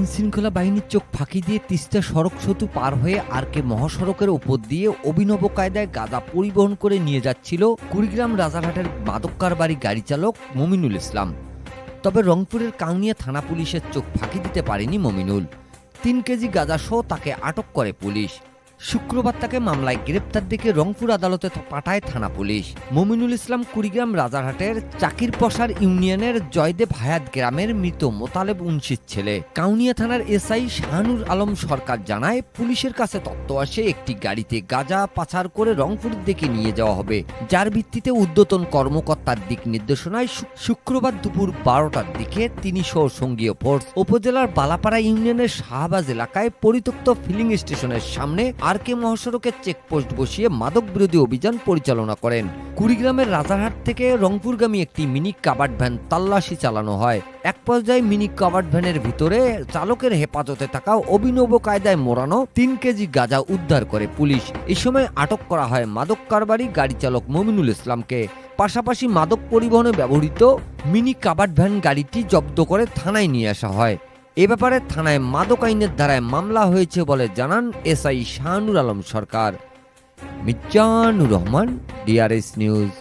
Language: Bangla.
আইনশৃঙ্খলা বাহিনীর চোখ ফাঁকি দিয়ে তিস্তা সড়ক সেতু পার হয়ে আরকে মহাসড়কের ওপর দিয়ে অভিনব কায়দায় গাঁজা পরিবহন করে নিয়ে যাচ্ছিল কুড়িগ্রাম রাজারহাটের মাদক কারবারি গাড়ি চালক মমিনুল ইসলাম। তবে রংপুরের কাউনিয়া থানা পুলিশের চোখ ফাঁকি দিতে পারেনি মমিনুল। 3 কেজি গাঁজাসহ তাকে আটক করে পুলিশ। শুক্রবার তাকে মামলায় গ্রেপ্তার দেখে রংপুর আদালতে পাঠায় থানা পুলিশ। মমিনুল ইসলাম কুড়িগ্রাম রাজারহাটের চাকিরপশার ইউনিয়নের জয়দেব হায়াত গ্রামের মৃত মোতালেব উনশির ছেলে। কাউনিয়া থানার এসআই শাহানুর আলম সরকার জানায়, পুলিশের কাছে তথ্য আসে একটি গাড়িতে গাঁজা পাচার করে রংপুরের দিকে নিয়ে যাওয়া হবে, যার ভিত্তিতে ঊর্ধ্বতন কর্মকর্তার দিক নির্দেশনায় শুক্রবার দুপুর 12টার দিকে তিনি সহ সঙ্গীয় ফোর্স উপজেলার বালাপাড়া ইউনিয়নের শাহবাজ এলাকায় পরিত্যক্ত ফিলিং স্টেশনের সামনে আরকে মহাসড়কের চেকপোস্ট বসিয়ে মাদক বিরোধী অভিযান পরিচালনা করেন। কুড়িগ্রামের রাজারহাট থেকে রংপুরগামী একটি মিনি কাভার্ড ভ্যান তল্লাশি চালানো হয়। এক পর্যায়ে মিনি কাভার্ড ভ্যানের ভিতরে চালকের হেফাজতে থাকা অভিনব কায়দায় মোড়ানো 3 কেজি গাঁজা উদ্ধার করে পুলিশ। এই সময় আটক করা হয় মাদক কারবারি গাড়ি চালক মমিনুল ইসলামকে। পাশাপাশি মাদক পরিবহনে ব্যবহৃত মিনি কাভার্ড ভ্যান গাড়িটি জব্দ করে থানায় নিয়ে আসা হয়। এ ব্যাপারে থানায় মাদক আইনের ধারায় মামলা হয়েছে বলে জানান SI Shahanur Alam Sarkar. Mizanur Rahman, DRS news.